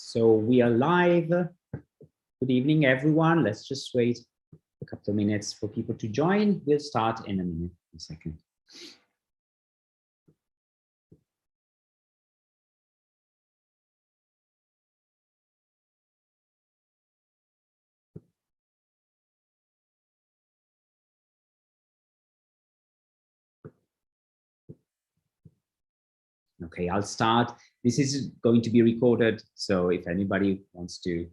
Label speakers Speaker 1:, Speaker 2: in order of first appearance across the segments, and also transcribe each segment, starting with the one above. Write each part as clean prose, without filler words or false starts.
Speaker 1: So we are live. Good evening, everyone. Let's just wait a couple of minutes for people to join. We'll start in a minute, a second. Okay, I'll start. This is going to be recorded, so if anybody wants to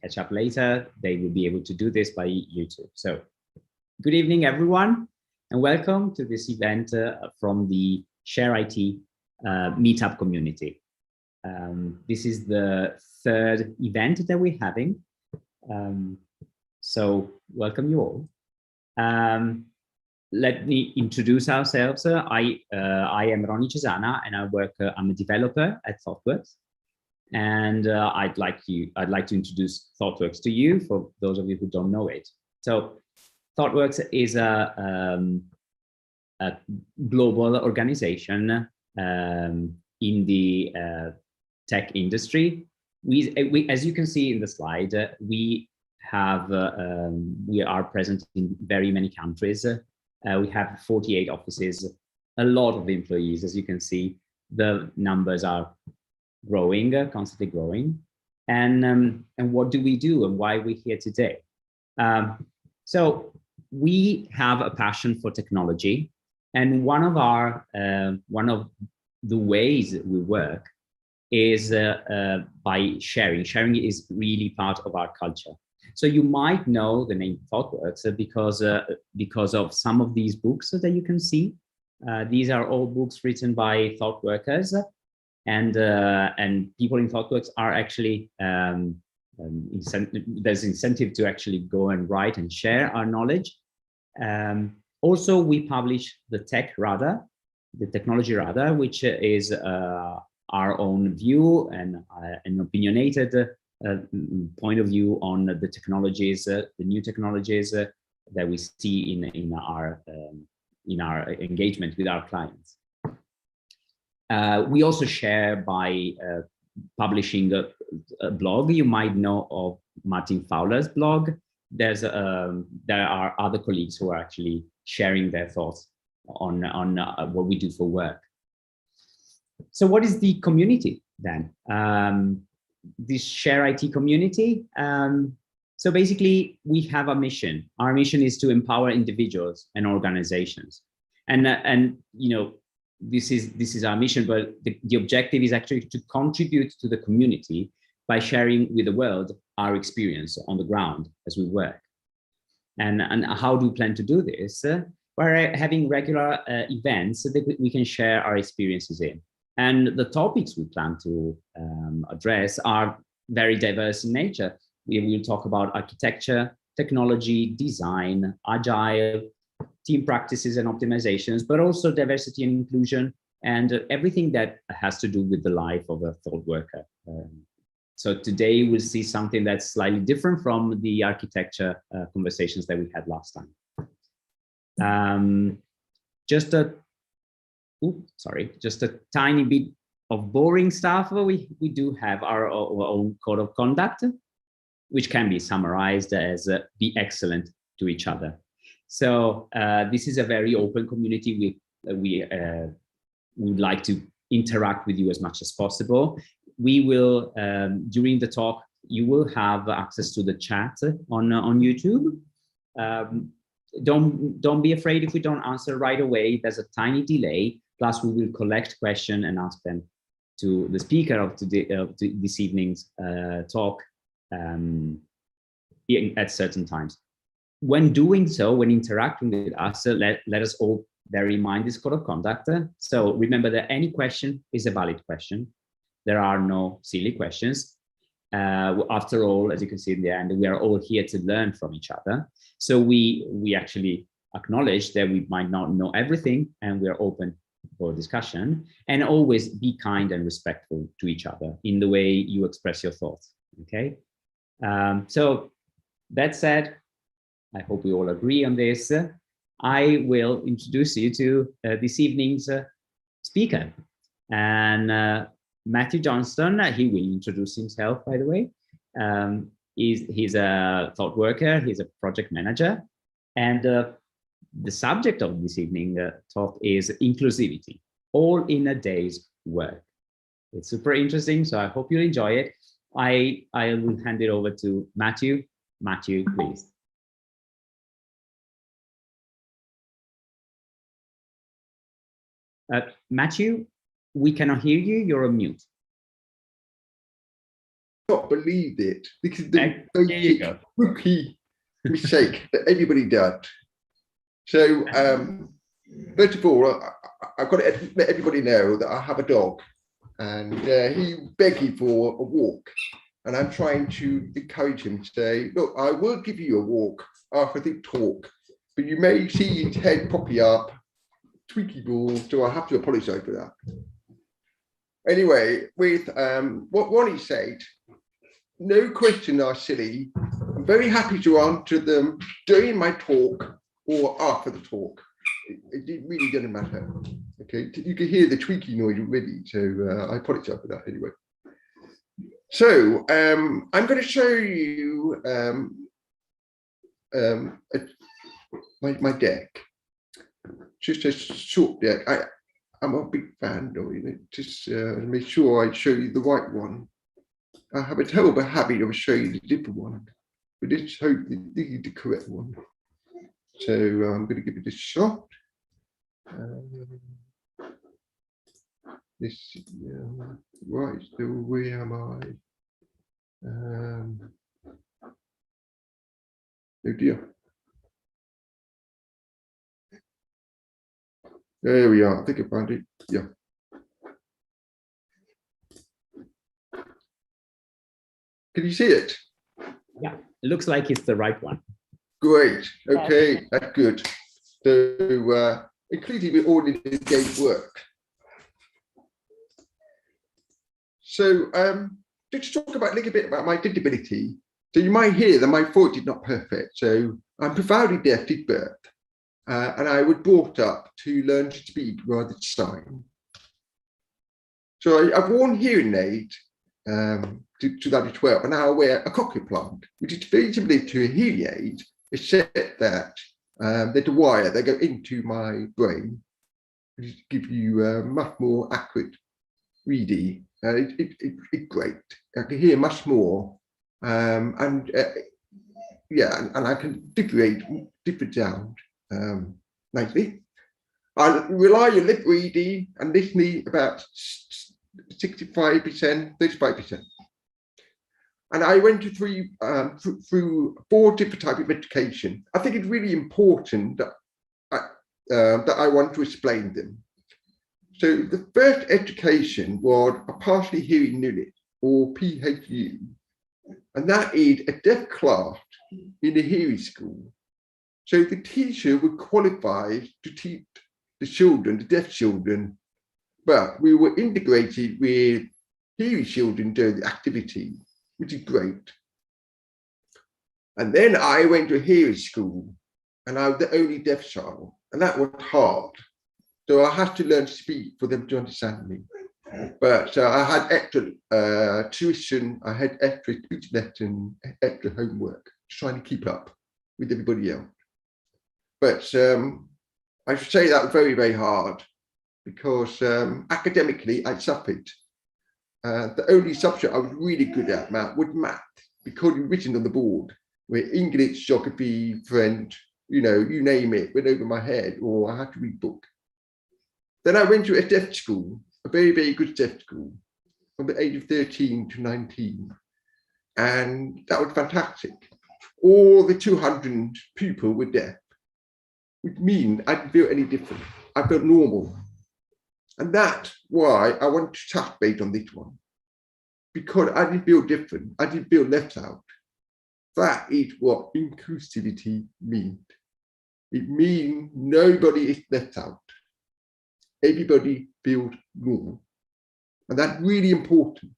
Speaker 1: catch up later, they will be able to do this by YouTube. So good evening, everyone, and welcome to this event from the Share IT meetup community. This is the third event that we're having. So welcome you all. Let me introduce ourselves. I am Ronnie Cesana, and I work. I'm a developer at ThoughtWorks, and I'd like to introduce ThoughtWorks to you for those of you who don't know it. So, ThoughtWorks is a global organization in the tech industry. We, as you can see in the slide, we are present in very many countries. We have 48 offices, a lot of employees. As you can see, the numbers are growing, constantly growing. And what do we do and why we're here today? So we have a passion for technology, and one of the ways that we work is by sharing. Sharing is really part of our culture. So you might know the name ThoughtWorks because of some of these books that you can see. These are all books written by thought workers, and people in ThoughtWorks are actually there's incentive to actually go and write and share our knowledge. Also, we publish the Technology Radar, which is our own view and an opinionated point of view on the technologies, the new technologies that we see in our engagement with our clients. We also share by publishing a blog. You might know of Martin Fowler's blog. There are other colleagues who are actually sharing their thoughts on what we do for work. So what is the community then? This Share IT community. So basically, we have a mission. Our mission is to empower individuals and organizations, and you know, this is our mission. But the objective is actually to contribute to the community by sharing with the world our experience on the ground as we work. And how do we plan to do this? We're having regular events that we can share our experiences in. And the topics we plan to address are very diverse in nature. We will talk about architecture, technology, design, agile, team practices and optimizations, but also diversity and inclusion, and everything that has to do with the life of a thought worker. So today we'll see something that's slightly different from the architecture conversations that we had last time. Just a tiny bit of boring stuff. We do have our own code of conduct, which can be summarized as be excellent to each other. So this is a very open community. We would like to interact with you as much as possible. We will, during the talk, you will have access to the chat on YouTube. Don't be afraid if we don't answer right away. There's a tiny delay. Plus, we will collect questions and ask them to the speaker of this evening's talk at certain times. When doing so, when interacting with us, let us all bear in mind this code of conduct. So remember that any question is a valid question. There are no silly questions. After all, as you can see in the end, we are all here to learn from each other. So we actually acknowledge that we might not know everything, and we are open for discussion, and always be kind and respectful to each other in the way you express your thoughts. Okay. So that said, I hope we all agree on this. I will introduce you to this evening's speaker, and Matthew Johnston. He will introduce himself, by the way. He's a thought worker, he's a project manager. And the subject of this evening talk is inclusivity, all in a day's work. It's super interesting, so I hope you enjoy it. I will hand it over to Matthew. Matthew, please. Matthew, we cannot hear you. You're on mute.
Speaker 2: Not believed it. This is the basic rookie mistake that everybody does. So, first of all, I've got to let everybody know that I have a dog, and he begging for a walk, and I'm trying to encourage him to say, look, I will give you a walk after the talk, but you may see his head popping up, tweaky balls, so I have to apologize for that. Anyway, with what Ronnie said, no questions are silly. I'm very happy to answer them during my talk or after the talk. It really doesn't matter. Okay, you can hear the tweaky noise already, so I apologize for that anyway. So I'm going to show you my deck. Just a short deck. I'm a big fan of it. Just make sure I show you the right one. I have a terrible habit of showing you the different one, but let's hope this is the correct one. So I'm going to give it a shot. This right. So where am I? Oh dear. There we are. I think I found it. Yeah. Can you see it?
Speaker 1: Yeah, it looks like it's the right one.
Speaker 2: Great. Okay, that's good. So, including with all in the day's work. So, just to talk about a little bit about my disability. So you might hear that my voice is not perfect. So I'm profoundly deaf at birth. And I was brought up to learn to speak rather than sign. So I've worn hearing aid to 2012, and now I wear a cochlear implant, which is very similar to a hearing aid, except that there's a wire that go into my brain, which gives you much more accurate reading. It's great. I can hear much more, and I can different sound. Nicely. I rely on lip reading and listening about 65%, 35%. And I went through 4 different types of education. I think it's really important that I want to explain them. So the first education was a partially hearing unit, or PHU, and that is a deaf class in a hearing school. So the teacher would qualify to teach the children, the deaf children, but we were integrated with hearing children during the activity, which is great. And then I went to a hearing school, and I was the only deaf child, and that was hard. So I had to learn to speak for them to understand me. But I had extra tuition, I had extra speech lesson, extra homework, trying to keep up with everybody else. But I should say that was very, very hard, because academically I suffered. The only subject I was really good at was math, because it was written on the board, where English, geography, French, you name it, went over my head, or I had to read book. Then I went to a deaf school, a very, very good deaf school, from the age of 13 to 19. And that was fantastic. All the 200 people were deaf, which means I didn't feel any different. I felt normal. And that's why I want to touch base on this one, because I didn't feel different. I didn't feel left out. That is what inclusivity means. It means nobody is left out. Everybody feels normal. And that's really important.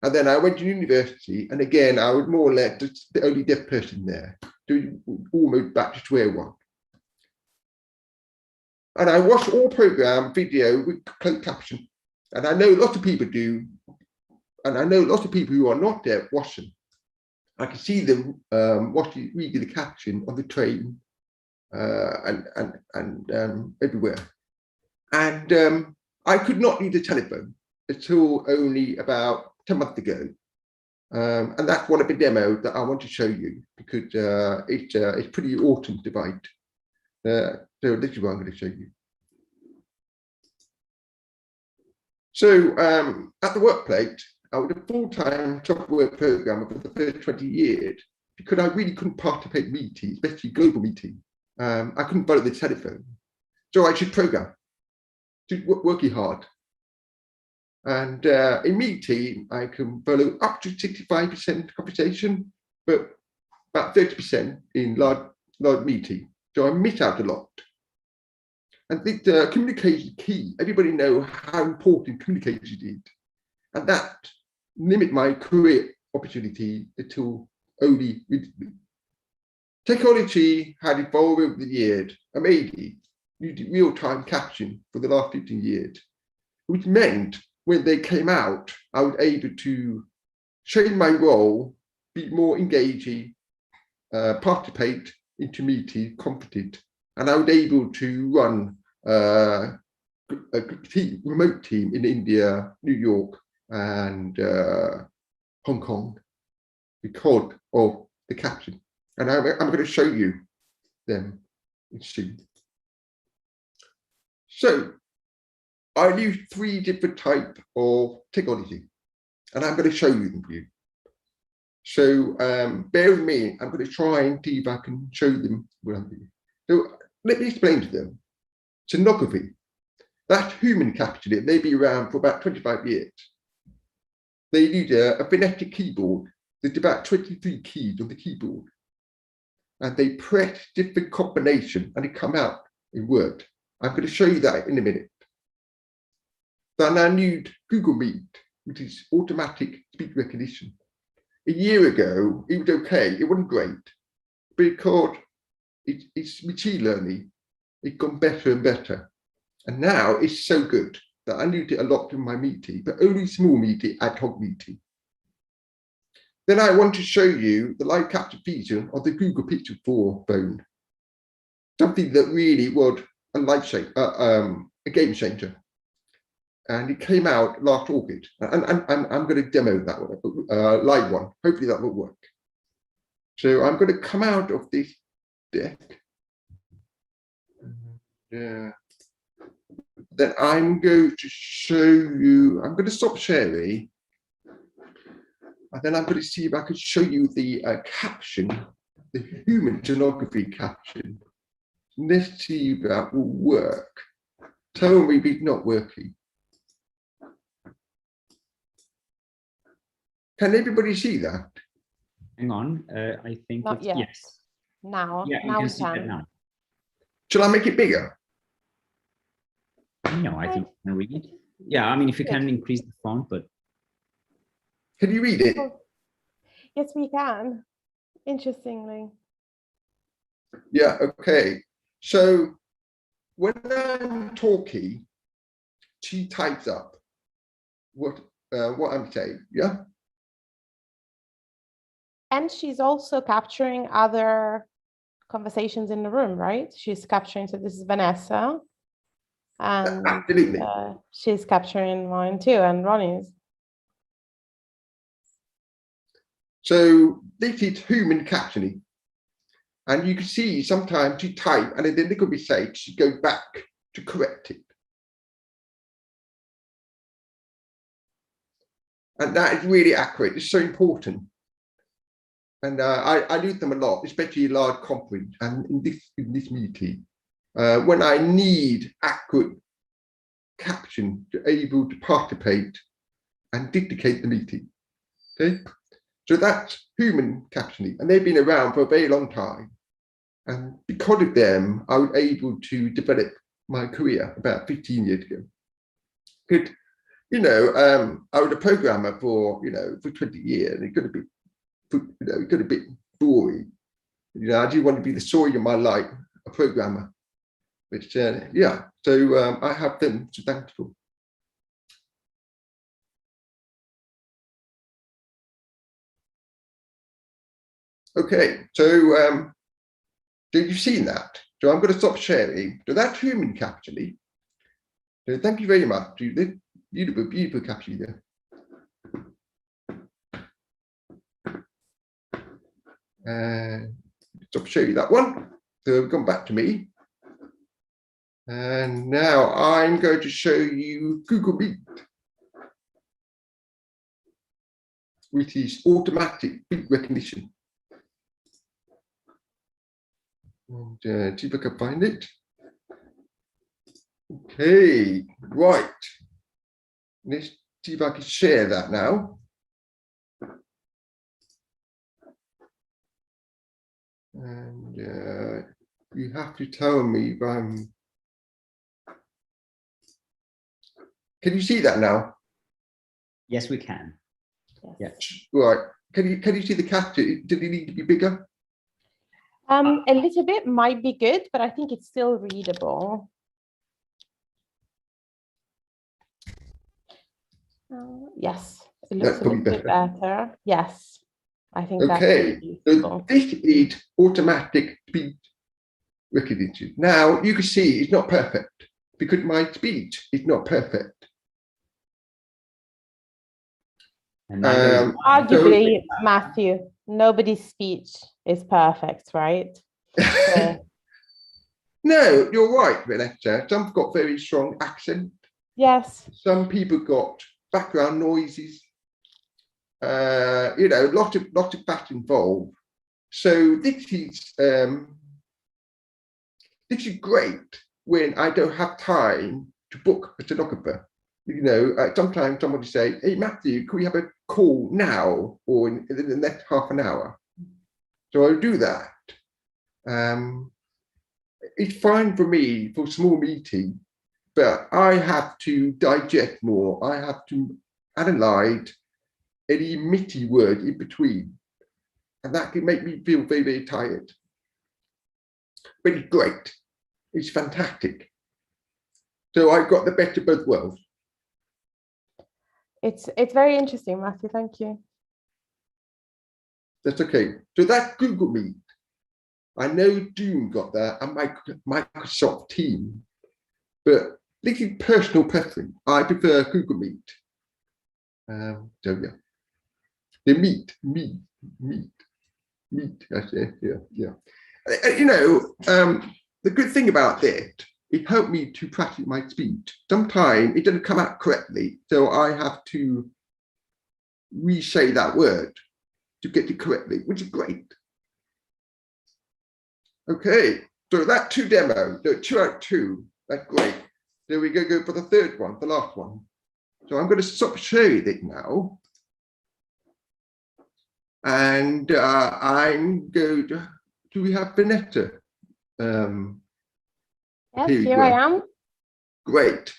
Speaker 2: And then I went to university, and again, I was more or less the only deaf person there, doing almost back to square one. And I watched all program video with closed caption. And I know lots of people do, and I know lots of people who are not deaf watch them. I can see them reading the caption on the train and everywhere. And I could not read the telephone until only about 10 months ago. And that's one of the demos that I want to show you, because it's pretty awesome device. So this is what I'm going to show you. So at the workplace, I was a full-time software programmer for the first 20 years, because I really couldn't participate in meetings, especially global meetings. I couldn't follow the telephone. So I should program, working hard. And in meeting, I can follow up to 65% conversation, but about 30% in large meeting. So I miss out a lot. And the communication is key. Everybody knows how important communication is. And that limit my career opportunity until only recently. Technology had evolved over the years. Amazing. Using real-time caption for the last 15 years, which meant when they came out, I was able to change my role, be more engaging, participate into meetings, competent, and I was able to run a remote team in India, New York, and Hong Kong because of the caption. And I'm going to show you them soon. So I use 3 different types of technology, and I'm going to show you them for you. So bear with me, I'm going to try and see if I can show them. So let me explain to them. Sonography, that's human captioning. They've been around for about 25 years. They use a phonetic keyboard. There's about 23 keys on the keyboard. And they press different combinations and it come out in Word. I'm going to show you that in a minute. Then I need Google Meet, which is automatic speech recognition. A year ago, it was okay. It wasn't great, because it's machine learning. It's gone better and better. And now it's so good that I need it a lot in my meeting, but only small meeting, ad hoc meeting. Then I want to show you the live capture feature of the Google Pixel 4 phone. Something that really was a game changer. And it came out last August. And I'm going to demo that one, live one. Hopefully that will work. So I'm going to come out of this deck. Yeah. Then I'm going to show you, I'm going to stop sharing. And then I'm going to see if I can show you the caption, the human sonography caption. Let's see if that will work. Tell me if it's not working. Can everybody see that?
Speaker 1: Hang on, I think
Speaker 3: Not
Speaker 1: it's
Speaker 3: yet.
Speaker 1: yes.
Speaker 3: Now,
Speaker 1: Yeah, you
Speaker 3: now
Speaker 1: can
Speaker 3: we
Speaker 1: see that
Speaker 3: can.
Speaker 1: now.
Speaker 2: Shall I make it bigger?
Speaker 1: No, I think you can read it. Yeah, I mean, if you can increase the font, but
Speaker 2: Can you read it?
Speaker 3: Oh, yes, we can. Interestingly.
Speaker 2: Yeah, okay. So when I'm talking, she types up what I'm saying, yeah?
Speaker 3: And she's also capturing other conversations in the room, right? She's capturing, so this is Vanessa. And
Speaker 2: Absolutely.
Speaker 3: she's capturing mine too, and Ronnie's.
Speaker 2: So this is human captioning. And you can see sometimes she type and then there could be say she goes back to correct it. And that is really accurate. It's so important. And I use them a lot, especially in large conference and in this meeting. When I need accurate caption to able to participate and dictate the meeting. Okay, so that's human captioning, and they've been around for a very long time. And because of them, I was able to develop my career about 15 years ago. Because, I was a programmer for 20 years, and it could have been, it could have been boring. I didn't want to be the story of my life, a programmer. Which, yeah, so I have them to thankful. Okay, so did you see that? So I'm going to stop sharing. So that's human captioning. So thank you very much. You did beautiful captioning there. And stop showing that one. So come back to me. And now I'm going to show you Google Meet, which is automatic speech recognition. And see if I can find it. Okay, right. Let's see if I can share that now. And you have to tell me if I'm. Can you see that now?
Speaker 1: Yes, we can.
Speaker 3: Yes.
Speaker 2: Right. Can you see the caption? Did it need to be bigger?
Speaker 3: A little bit might be good, but I think it's still readable. Yes, it looks
Speaker 2: That's
Speaker 3: a little
Speaker 2: probably
Speaker 3: bit better. Yes, I think that's
Speaker 2: Okay. So this is automatic speech recognition. Now you can see it's not perfect because my speech is not perfect.
Speaker 1: And neither
Speaker 3: arguably, Matthew, nobody's speech is perfect, right? So,
Speaker 2: no, you're right, Vanessa. Some got very strong accent.
Speaker 3: yes.
Speaker 2: Some people got background noises. You know, lot of that involved. So this is great when I don't have time to book a stenographer. You know, sometimes somebody say, "Hey Matthew, can we have a call now or in the next half an hour?" So I'll do that. It's fine for me for a small meeting, but I have to digest more. I have to analyze any meaty word in between, and that can make me feel very, very tired. But it's great. It's fantastic. So I've got the best of both worlds.
Speaker 3: It's very interesting, Matthew. Thank you.
Speaker 2: That's okay. So that's Google Meet. I know Zoom got that and Microsoft Teams, but this is personal preference. I prefer Google Meet. So yeah, the meet. That's it. Yeah. You know, the good thing about this, it helped me to practice my speech. Sometimes it doesn't come out correctly, so I have to re-say that word to get it correctly, which is great. Okay, so that's 2 demos, so 2 out of 2. That's great. There we go for the third one, the last one. So I'm going to stop sharing it now. And I'm going to, do we have Vanessa?
Speaker 3: Yes, here I am.
Speaker 2: Great.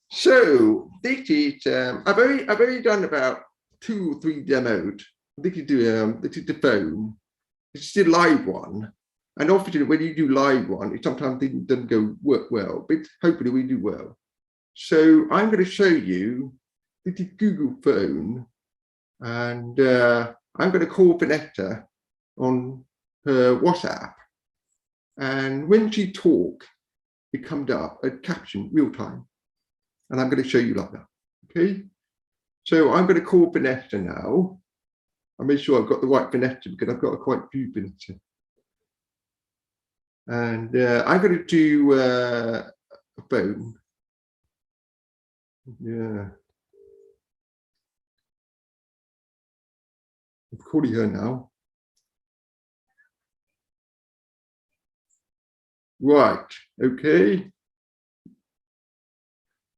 Speaker 2: So this is, I've already done about 2 or 3 demos. This is the phone. It's the live one. And often when you do live one, it sometimes doesn't work well, but hopefully we do well. So I'm going to show you the Google phone, and I'm going to call Vanessa on her WhatsApp. And when she talks, it comes up a caption real time. And I'm going to show you like that. Okay. So I'm going to call Vanessa now. I'll make sure I've got the right Vanessa because I've got quite a few Vanessa. And I'm going to do a phone. Yeah. I'm calling her now. Right. Okay.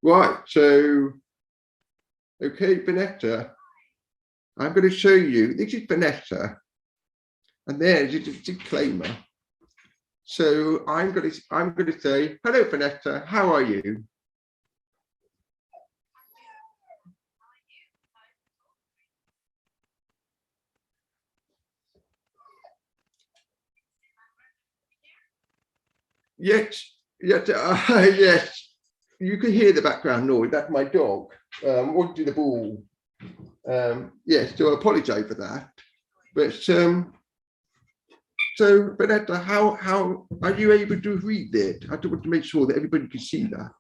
Speaker 2: Right. So, okay, Vanessa. I'm going to show you. This is Vanessa, and there's a disclaimer. So I'm going to say, hello, Vanessa. How are you? Yes. Yes. You can hear the background noise. That's my dog wanting the ball. Yes. So I apologise for that. But So, Vanessa, how are you able to read it? I want to make sure that everybody can see that.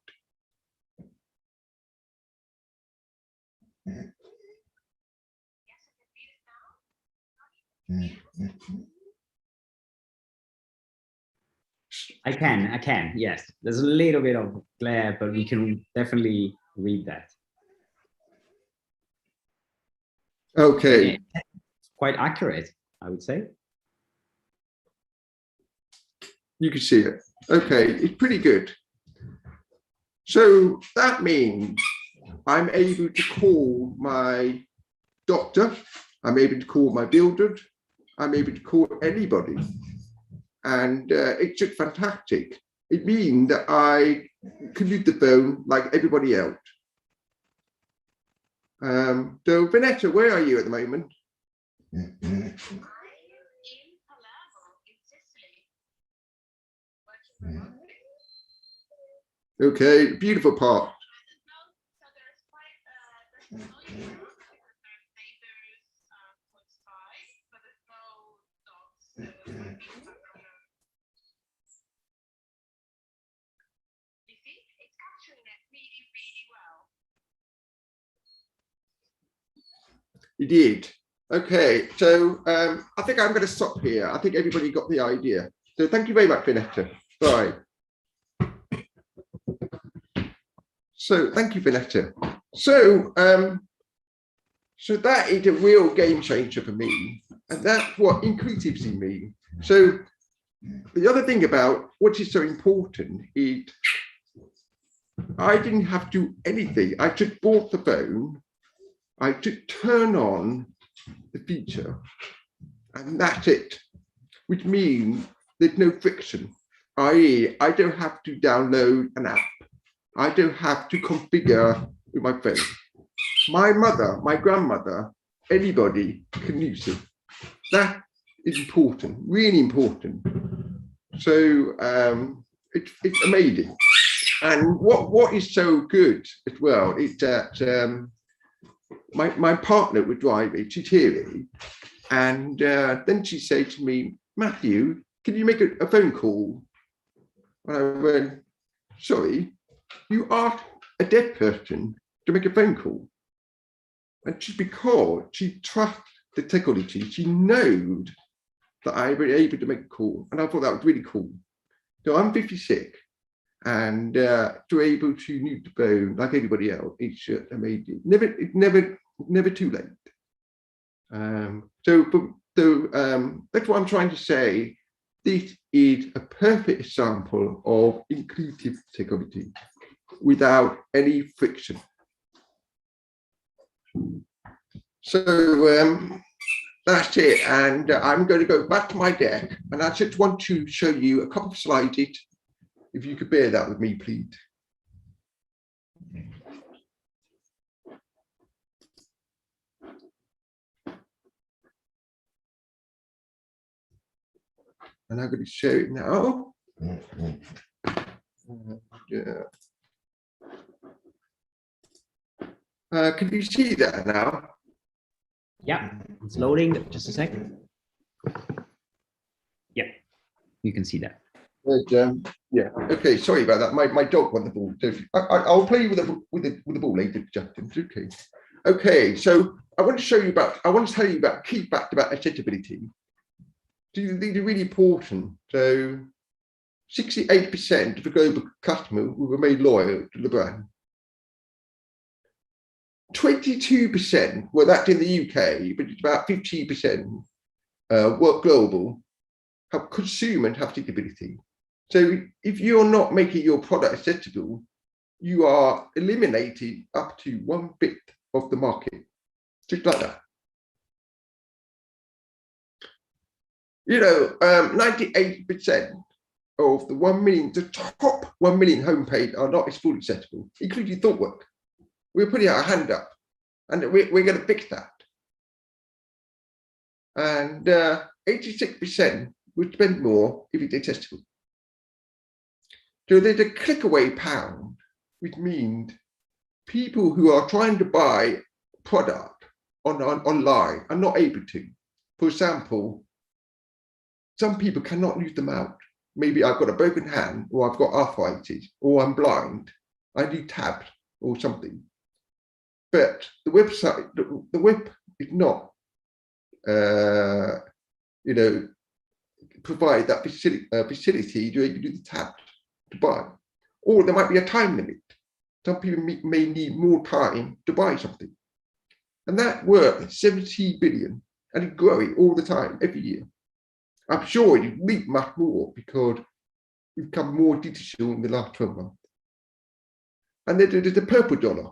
Speaker 1: I can, yes. There's a little bit of glare, but we can definitely read that.
Speaker 2: Okay.
Speaker 1: Quite accurate, I would say.
Speaker 2: You can see it. Okay, it's pretty good. So that means I'm able to call my doctor, I'm able to call my builder, I'm able to call anybody. And it's just fantastic. It means that I can use the phone like everybody else. So Vanessa, where are you at the moment? Okay, beautiful part. You did. Okay, so I think I'm going to stop here. I think everybody got the idea. So thank you very much, Vanessa. Bye. So thank you, Vanessa. So so that is a real game changer for me, and that's what inclusivity means. So the other thing about what is so important is I didn't have to do anything. I just bought the phone, I just turn on the feature, and that's it, which means there's no friction, i.e. I don't have to download an app. I don't have to configure with my phone. My mother, my grandmother, anybody can use it. That is important, really important. So it's amazing. And what is so good as well is that my partner would drive it to Thierry, and then she said to me, Matthew, can you make a phone call? And I went, sorry, you asked a dead person to make a phone call. And just because she trusts the technology, she knows that I was able to make a call. And I thought that was really cool. So I'm 56, and to be able to use the phone like everybody else, it's amazing. Never too late. So that's what I'm trying to say. This is a perfect example of inclusive technology without any friction. So that's it, and I'm going to go back to my deck, and I just want to show you a couple of slides. If you could bear that with me, please. And I'm going to show it now. Can you see that now?
Speaker 1: Yeah, it's loading. Just a second. Yeah, you can see that.
Speaker 2: But, yeah. Okay. Sorry about that. My dog won the ball. So I'll play with the ball later, Justin. Okay. Okay. So I want to show you about. I want to tell you about key fact about accessibility. These are really important. So 68% of the global customers will remain loyal to the brand. 22%, well, that's in the UK, but it's about 15% work global, have consumer and have accessibility. So if you're not making your product accessible, you are eliminating up to 1/5 of the market, just like that. You know, 98% of the 1 million, the top 1 million homepage are not fully accessible, including ThoughtWorks. We're putting our hand up, and we're going to fix that. And 86% would spend more if it's accessible. So there's a click away pound, which means people who are trying to buy product online are not able to. For example, some people cannot leave them out. Maybe I've got a broken hand, or I've got arthritis, or I'm blind. I need tabs or something. But the website, the web is not, you know, provide that facility to do the tab to buy. Or there might be a time limit. Some people may need more time to buy something. And that worth 70 billion, and it's growing all the time, every year. I'm sure it will leap much more because we've become more digital in the last 12 months. And then there's the purple dollar,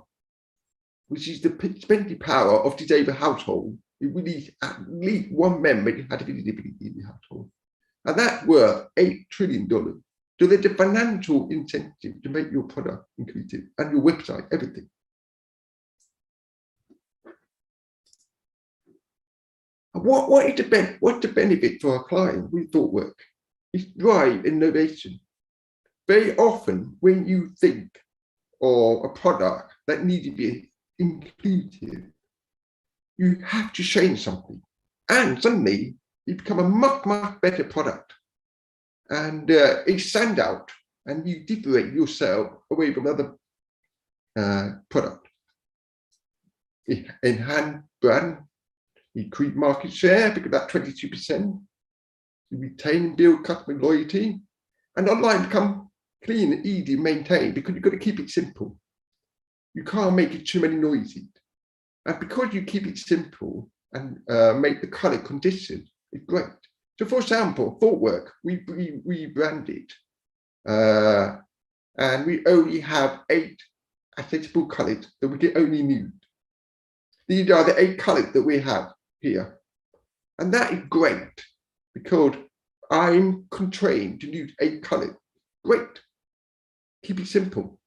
Speaker 2: which is the spending power of disabled household. It really at least one member had a disability in the household. And that's worth $8 trillion. So there's a financial incentive to make your product inclusive and your website, everything. And what's the benefit for our client with ThoughtWorks? It's drive innovation. Very often when you think of a product that needs to be inclusive, you have to change something. And suddenly you become a much, much better product. And it stands out, and you differentiate yourself away from other product. Enhance brand, increase market share because that's 22%. You retain and build customer loyalty, and online become clean and easy to maintain because you've got to keep it simple. You can't make it too many noises. And because you keep it simple and make the color condition, it's great. So for example, ThoughtWorks, we rebranded, and we only have 8 accessible colors that we can only nude. These are the 8 colors that we have here. And that is great because I'm constrained to use 8 colors. Great. Keep it simple.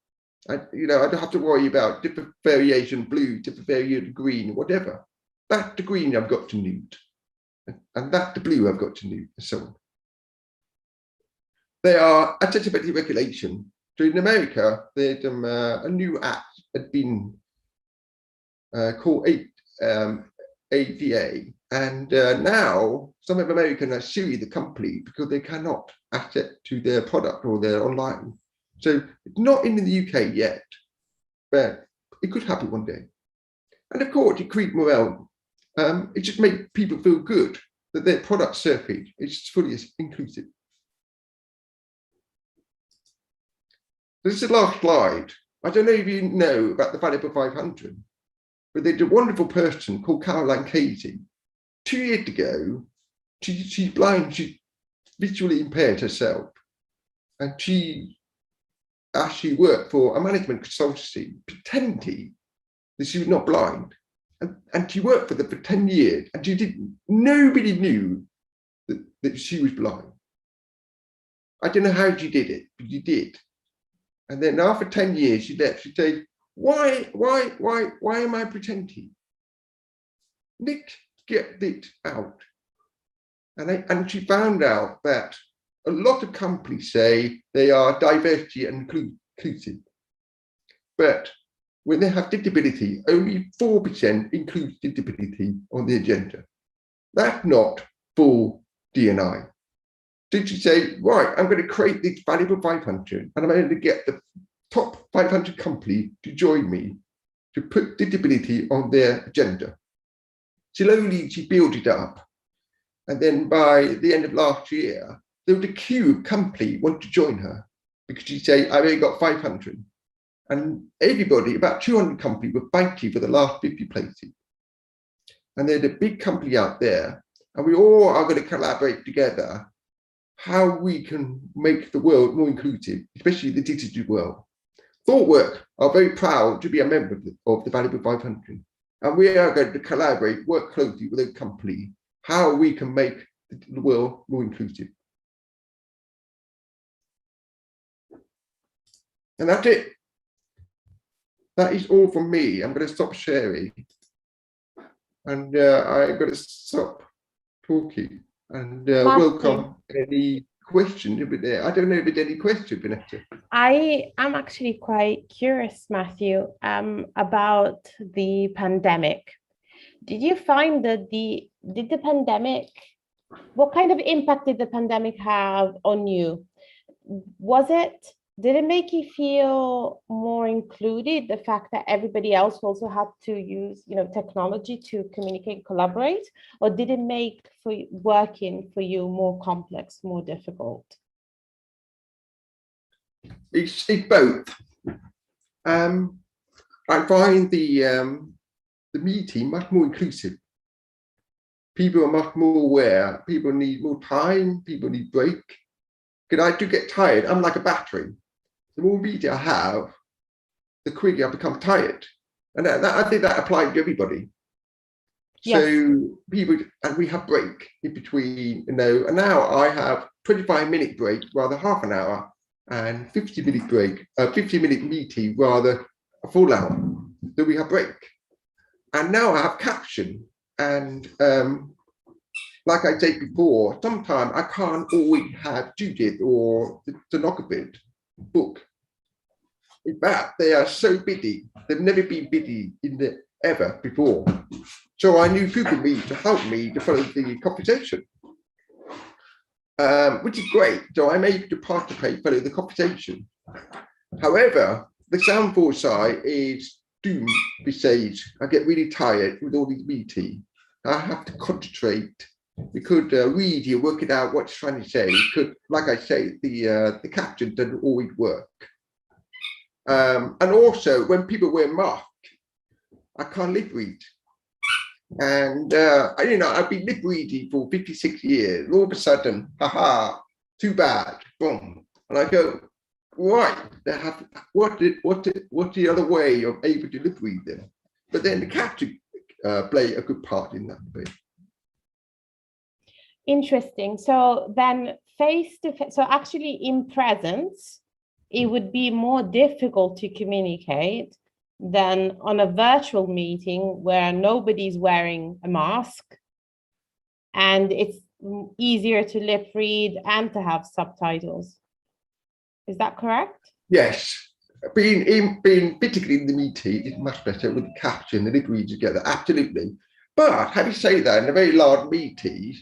Speaker 2: I don't have to worry about different variation blue, different variation green, whatever. That's the green I've got to nude. And that's the blue I've got to nude, and so on. There are accessibility regulation. So in America, there's a new act had been called ADA, and now some of Americans are suing the company because they cannot access to their product or their online. So it's not in the UK yet, but it could happen one day. And of course, it creates morale. It just makes people feel good that their product surface is fully inclusive. This is the last slide. I don't know if you know about the Valuable 500, but there's a wonderful person called Caroline Casey. 2 years ago, she's blind, she's visually impaired herself, and she actually worked for a management consultancy pretending that she was not blind. And she worked for them for 10 years, and nobody knew that she was blind. I don't know how she did it, but she did. And then after 10 years, she left. She said, why am I pretending? Let's get it out. And she found out that a lot of companies say they are diversity and inclusive. But when they have disability, only 4% include disability on the agenda. That's not full D&I. Did you say, right, I'm going to create this Valuable 500 and I'm going to get the top 500 company to join me to put disability on their agenda. Slowly, she built it up. And then by the end of last year, there was a queue of companies want to join her because she said, I've only got 500. And everybody, about 200 companies, were banking for the last 50 places. And there's a big company out there, and we all are going to collaborate together how we can make the world more inclusive, especially the digital world. ThoughtWorks are very proud to be a member of the Valuable 500. And we are going to collaborate, work closely with a company, how we can make the world more inclusive. And that's it. That is all from me. I'm going to stop sharing. And I'm going to stop talking and welcome any questions. I don't know if there's any question, Vanessa.
Speaker 3: I am actually quite curious, Matthew, about the pandemic. Did you find that did the pandemic what kind of impact did the pandemic have on you? Did it make you feel more included, the fact that everybody else also had to use, technology to communicate, collaborate, or did it make working for you more complex, more difficult?
Speaker 2: It's both. I find the meeting much more inclusive. People are much more aware. People need more time. People need break. Because I do get tired. I'm like a battery. The more media I have, the quicker I become tired. And I think that applies to everybody.
Speaker 3: Yes.
Speaker 2: So people, and we have break in between, and now I have 25-minute break rather half an hour, and 50-minute break, 50-minute meeting rather a full hour. So we have break. And now I have caption. And like I said before, sometimes I can't always have Judith or the stenographer book. In fact, they are so busy. They've never been busy ever before. So I knew Google Meet to help me to follow the conversation, which is great. So I'm able to participate, follow the conversation. However, the sound side is doomed because I get really tired with all these meetings. I have to concentrate. We could read you, work it out what it's trying to say. Could, like I say, the caption doesn't always work. And also, when people wear masks, I can't lip read. And I've been lip reading for 56 years. All of a sudden, haha, too bad, boom. And I go, right, what's the other way of able to lip read them? But then the caption play a good part in that way.
Speaker 3: Interesting. So then face-to-face, so actually in presence, it would be more difficult to communicate than on a virtual meeting where nobody's wearing a mask and it's easier to lip read and to have subtitles. Is that correct?
Speaker 2: Yes. Being physically in the meeting is much better with the caption and lip read together, absolutely. But having said that, in a very large meeting,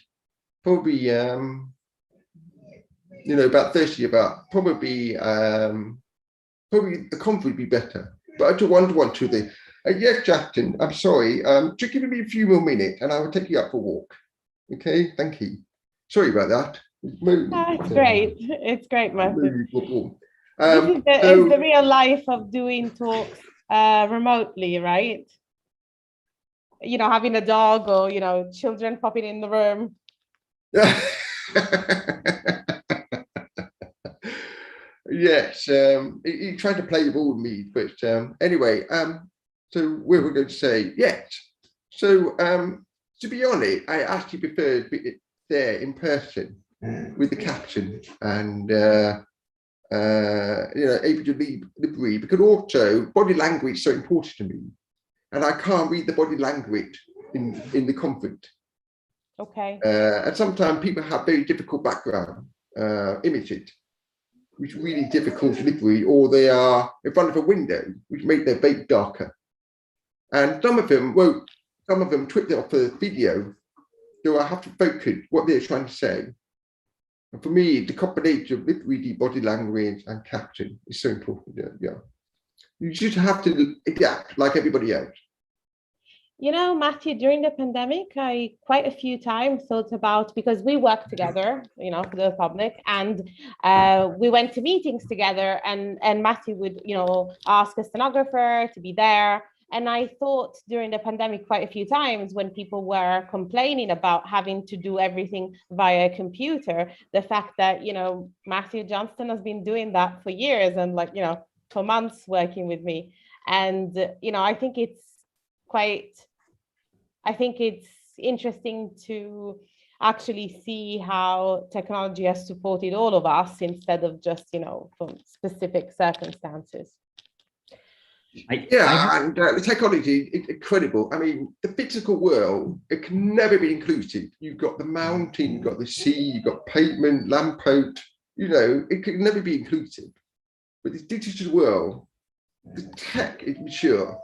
Speaker 2: probably about 30, probably the conference would be better. But I do one to the yes, Justin, I'm sorry. Just give me a few more minutes and I will take you up for a walk. Okay, thank you. Sorry about that.
Speaker 3: It's great. It's great, Matthew.
Speaker 2: So,
Speaker 3: is the real life of doing talks remotely, right? Having a dog or children popping in the room.
Speaker 2: Yes, he tried to play the ball with me, but anyway, so we were going to say yes. So to be honest, I actually prefer to be there in person with the caption and able to read, because also body language is so important to me, and I can't read the body language in the conference.
Speaker 3: Okay.
Speaker 2: And sometimes people have very difficult background images, which is really difficult to read, or they are in front of a window, which make their face darker. And some of them twit off the video, so I have to focus what they're trying to say. And for me, the combination of lip reading, body language, and caption is so important. Yeah, you just have to adapt like everybody else.
Speaker 3: Matthew, during the pandemic, I quite a few times thought about, because we work together, for the public, and we went to meetings together, and Matthew would, ask a stenographer to be there. And I thought during the pandemic quite a few times when people were complaining about having to do everything via a computer, the fact that, Matthew Johnston has been doing that for years and for months working with me. And, I think it's interesting to actually see how technology has supported all of us instead of just, from specific circumstances.
Speaker 2: And the technology is incredible. I mean, the physical world, it can never be inclusive. You've got the mountain, you've got the sea, you've got pavement, lamppost, it can never be inclusive. But this digital world, the tech is mature.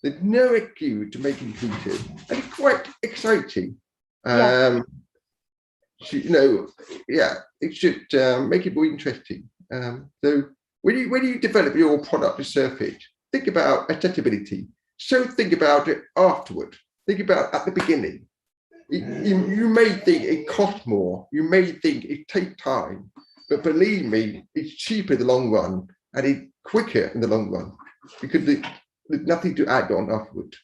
Speaker 2: There's no excuse to make inclusive, and it's quite exciting.
Speaker 3: Yeah.
Speaker 2: should, it should make it more interesting. So when you develop your product to surface, think about accessibility. So think about it afterward. Think about at the beginning. You may think it costs more. You may think it takes time, but believe me, it's cheaper in the long run and it's quicker in the long run because there's nothing to add on afterward.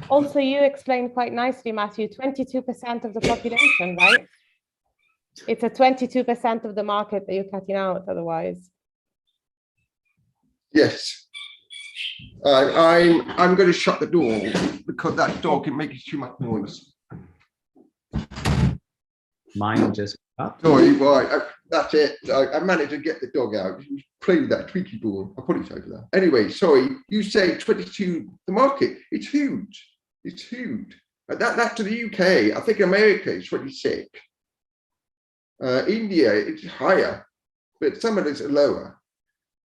Speaker 3: Also, you explained quite nicely, Matthew, 22% of the population, right? It's a 22% of the market that you're cutting out otherwise.
Speaker 2: Yes. I'm going to shut the door because that dog can make too much noise.
Speaker 1: Mine just up.
Speaker 2: Sorry, right. That's it. I managed to get the dog out. He was playing with that tweaky ball. I apologize for that. Anyway, sorry. You say 22. The market. It's huge. It's huge. That to the UK. I think America is 26. India it's higher, but some of it's lower.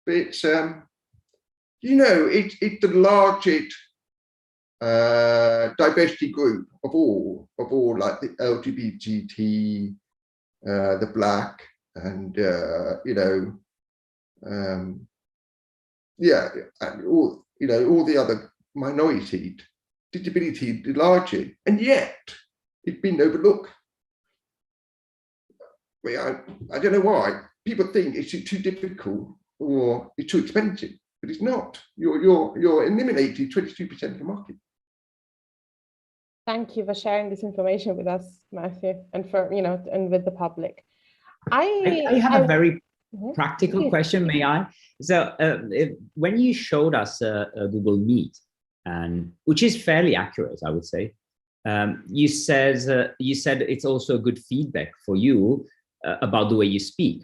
Speaker 2: But it's it's the largest diversity group of all like the LGBT, the Black, and and all the other minorities. Disability is larger, and yet it's been overlooked. I don't know why. People think it's too difficult or it's too expensive, but it's not. You're eliminating 22% of the market.
Speaker 3: Thank you for sharing this information with us, Matthew, and for and with the public.
Speaker 1: I have a very practical question, may I? So when you showed us Google Meet, and which is fairly accurate, I would say, you said it's also good feedback for you about the way you speak.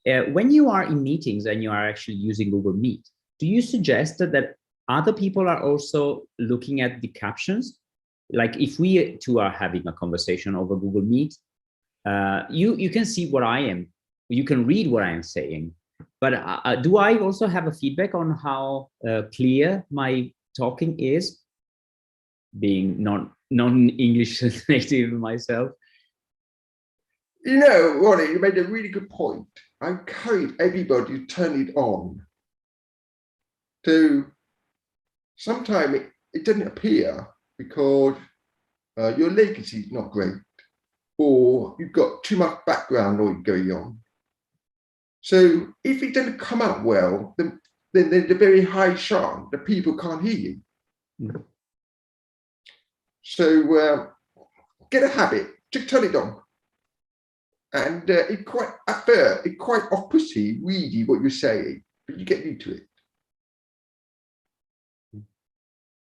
Speaker 1: When you are in meetings and you are actually using Google Meet, do you suggest that other people are also looking at the captions? Like if we two are having a conversation over Google Meet, you can see what I am, you can read what I am saying, but do I also have a feedback on how clear my talking is, being non-English native myself?
Speaker 2: Ronnie, you made a really good point. I encourage everybody to turn it on. Sometimes it doesn't appear because your legacy is not great, or you've got too much background noise going on. So if it doesn't come out well, then there's a very high chance that people can't hear you. Mm-hmm. So get a habit, just turn it on. And it's quite off-putty, really, what you're saying, but you get into it.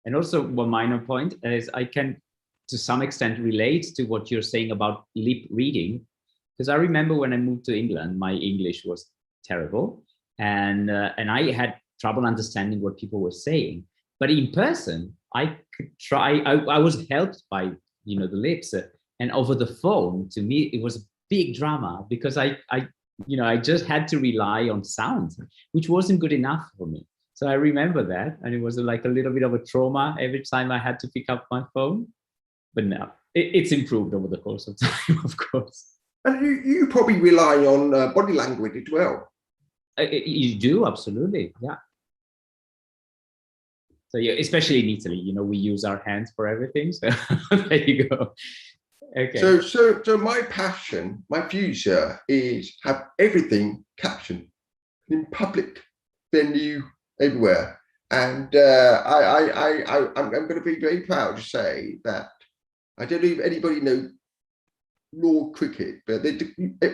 Speaker 1: And also one minor point is I can, to some extent, relate to what you're saying about lip reading, because I remember when I moved to England, my English was terrible, and I had trouble understanding what people were saying. But in person, I could try. I was helped by the lips, and over the phone, to me, it was a big drama because I just had to rely on sound, which wasn't good enough for me. So I remember that, and it was like a little bit of a trauma every time I had to pick up my phone. But now it's improved over the course of time, of course.
Speaker 2: And you probably rely on body language as well.
Speaker 1: You do, absolutely, yeah. So yeah, especially in Italy, we use our hands for everything. So there you go. Okay.
Speaker 2: So my passion, my future is have everything captioned in public venue everywhere, and I'm going to be very proud to say that I don't know if anybody knows Lord Cricket, but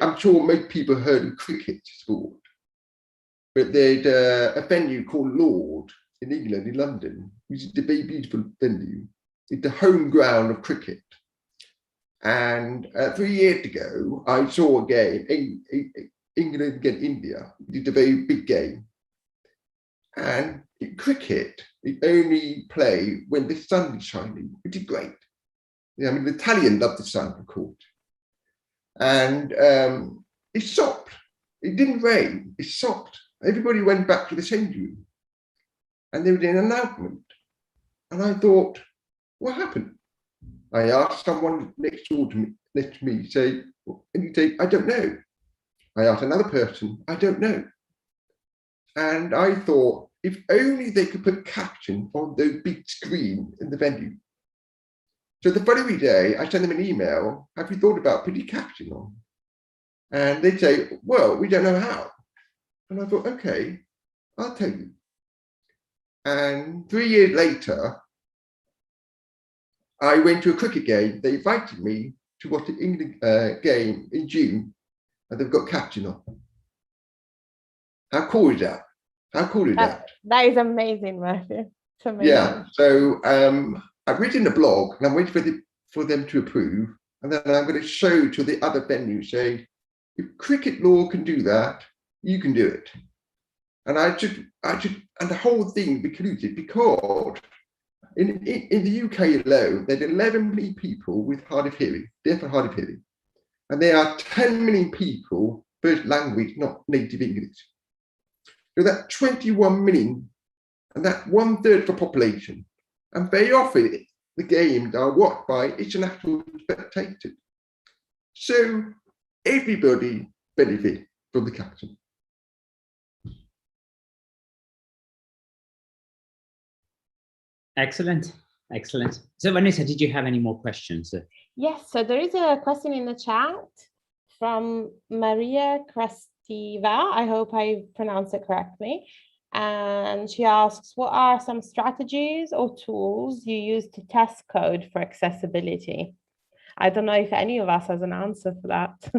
Speaker 2: I'm sure most people heard of cricket sport. But there's a venue called Lord in England, in London, which is a very beautiful venue. It's the home ground of cricket. And 3 years ago, I saw a game, England against India. It's a very big game. And in cricket, it only play when the sun is shining, which is great. I mean, the Italians love the sun, of course. And it stopped. It didn't rain. It stopped. Everybody went back to the changing room. And there was an announcement. And I thought, what happened? I asked someone next to me, say, and you say, I don't know. I asked another person, I don't know. And I thought, if only they could put caption on the big screen in the venue. So the following day, I sent them an email, have you thought about putting caption on? And they'd say, well, we don't know how. And I thought, okay, I'll tell you. And 3 years later, I went to a cricket game. They invited me to watch the England game in June, and they've got caption on. How cool is that? How cool is that?
Speaker 3: That is amazing, Matthew. It's amazing.
Speaker 2: Yeah. So I've written a blog, and I'm waiting for them to approve, and then I'm going to show to the other venues, say, if cricket law can do that, you can do it. And and the whole thing be included, because in the UK alone, there's 11 million people with hard of hearing, deaf and hard of hearing, and there are 10 million people first language not native English. So that's 21 million, and that's 1/3 of the population. And very often the games are watched by international spectators. So everybody benefits from the caption.
Speaker 1: Excellent, excellent. So Vanessa, did you have any more questions?
Speaker 3: Yes, so there is a question in the chat from Maria Krestiva. I hope I pronounced it correctly. And she asks, what are some strategies or tools you use to test code for accessibility? I don't know if any of us has an answer for that.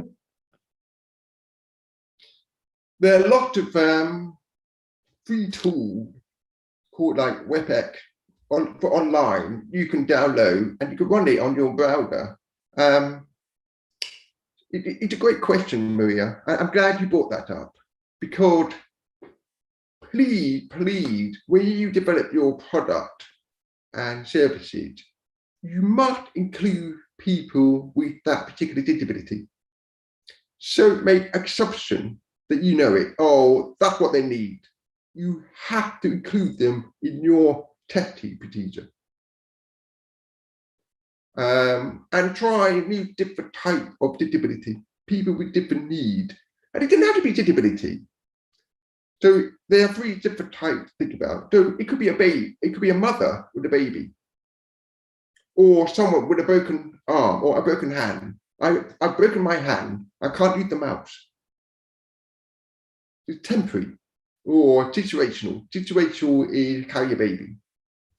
Speaker 2: There are a lot of free tools called like WebEx for online. You can download and you can run it on your browser. It's a great question, Maria. I'm glad you brought that up, because please, when you develop your product and services, you must include people with that particular disability. So make assumption that you know it. Oh, that's what they need. You have to include them in your testing procedure. And try new different type of disability, people with different need. And it doesn't have to be disability. So there are 3 different types to think about. So it could be a baby, it could be a mother with a baby, or someone with a broken arm or a broken hand. I've broken my hand, I can't use the mouse. It's temporary or situational. Situational is carry a baby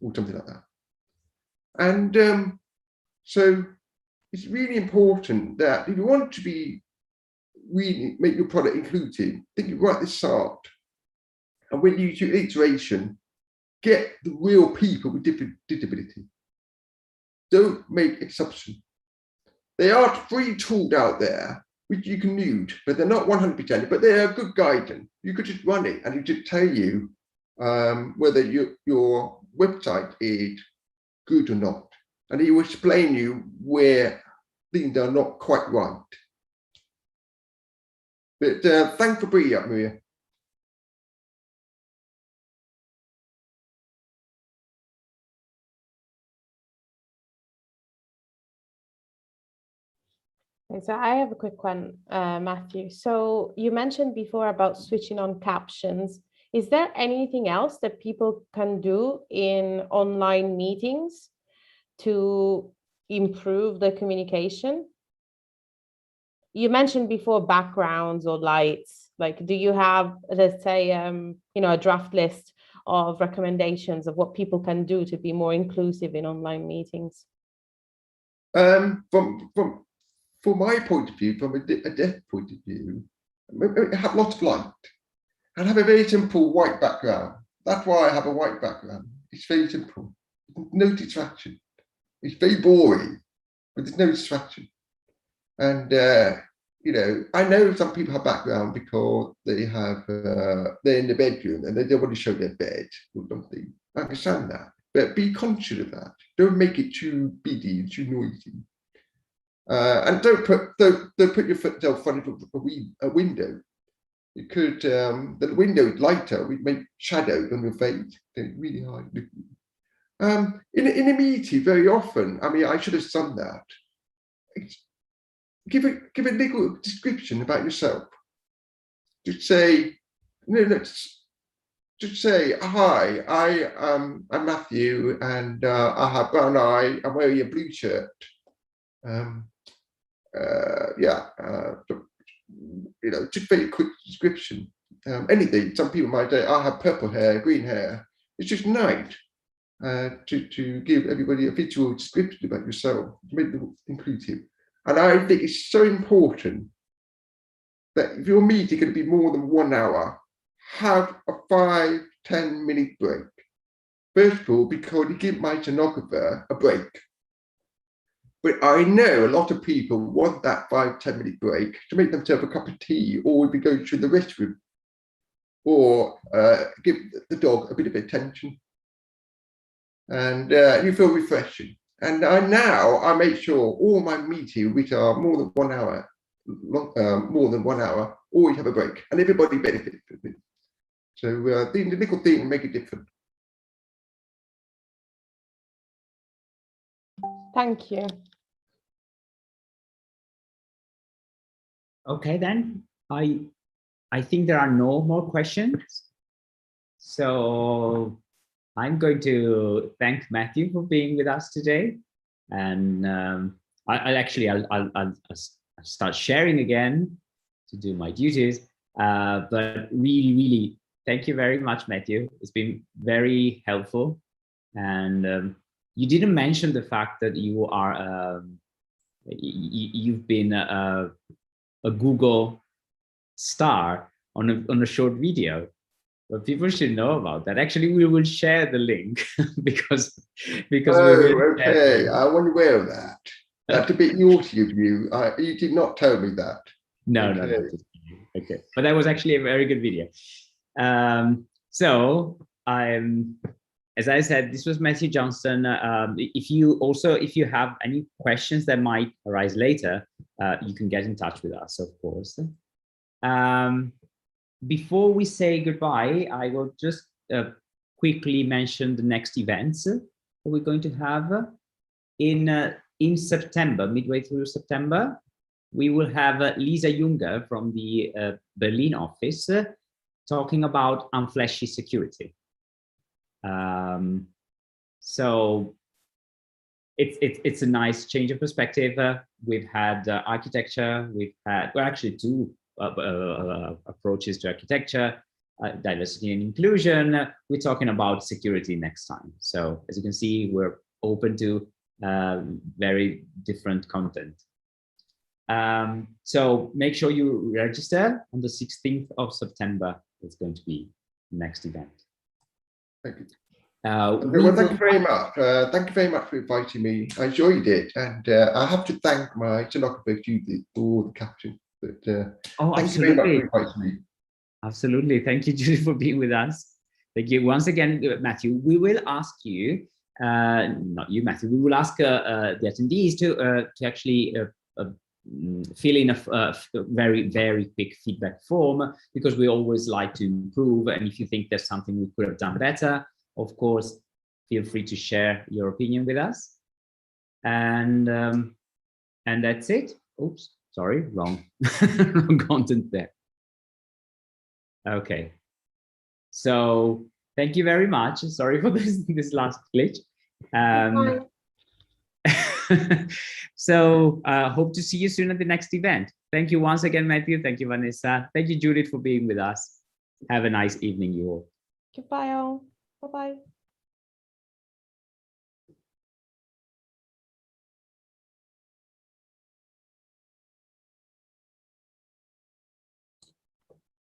Speaker 2: or something like that. And so it's really important that if you want to be really make your product inclusive, think right at the start. And when you do iteration, get the real people with different disability. Don't make exceptions. There are free tools out there which you can use, but they're not 100%, but they are good guidance. You could just run it and it just tell you whether your website is good or not. And it will explain you where things are not quite right. But thanks for bringing it up, Maria.
Speaker 3: Okay, so I have a quick one, Matthew. So you mentioned before about switching on captions. Is there anything else that people can do in online meetings to improve the communication? You mentioned before backgrounds or lights. Like, do you have, let's say, a draft list of recommendations of what people can do to be more inclusive in online meetings?
Speaker 2: From my point of view, from a deaf point of view, I have lots of light and have a very simple white background. That's why I have a white background. It's very simple. No distraction. It's very boring, but there's no distraction. And I know some people have background because they have they're in the bedroom and they don't want to show their bed or something. I understand that, but be conscious of that. Don't make it too busy and too noisy. And don't put yourself in front of a window. You could the window is lighter, we make shadows on your face. They're really hard. In a meeting, very often, I mean, I should have done that. Give a little description about yourself. Just say, just say, hi, I'm Matthew, and I have brown eye. I'm wearing a blue shirt. Just very quick description. Anything. Some people might say, I have purple hair, green hair. It's just nice to give everybody a visual description about yourself, to make them inclusive. And I think it's so important that if your meeting going to be more than 1 hour, have a 5-10 minute break. First of all, because you give my stenographer a break. But I know a lot of people want that 5-10 minute break to make themselves a cup of tea, or we go to the restroom, or give the dog a bit of attention. And you feel refreshing. And I make sure all my meetings, which are more than 1 hour, always have a break, and everybody benefits from it. So the little thing will make a difference.
Speaker 3: Thank you.
Speaker 1: Okay, then I think there are no more questions. So I'm going to thank Matthew for being with us today, and I'll start sharing again to do my duties. But really, thank you very much, Matthew. It's been very helpful, and you didn't mention the fact that you are you've been a Google star on a short video. But people should know about that. Actually, we will share the link because
Speaker 2: okay. I wasn't aware of that. That's a bit naughty of you. You did not tell me that.
Speaker 1: No,
Speaker 2: okay.
Speaker 1: No. Okay, but that was actually a very good video. As I said, this was Matthew Johnston. If you have any questions that might arise later, you can get in touch with us, of course. Before we say goodbye, I will just quickly mention the next events that we're going to have in September, midway through September. We will have Lisa Junger from the Berlin office talking about unflashy security. So it's a nice change of perspective. We've had architecture. We're actually two approaches to architecture, diversity and inclusion. We're talking about security next time. So as you can see, we're open to very different content. So make sure you register on the 16th of September. It's going to be the next event.
Speaker 2: Thank you. Well, thank you very much. Thank you very much for inviting me. I enjoyed it, and I have to thank my stenographer Judith for the caption. But thank you very much for inviting me.
Speaker 1: Absolutely, thank you, Judith, for being with us. Thank you once again, Matthew. We will ask you, not you, Matthew. We will ask the attendees to actually fill in a very, very quick feedback form, because we always like to improve. And if you think there's something we could have done better, of course, feel free to share your opinion with us. And that's it. Oops, sorry, wrong content there. Okay. So thank you very much. Sorry for this last glitch. So hope to see you soon at the next event. Thank you once again, Matthew. Thank you, Vanessa. Thank you, Judith, for being with us. Have a nice evening, you all.
Speaker 3: Goodbye, all. Bye-bye.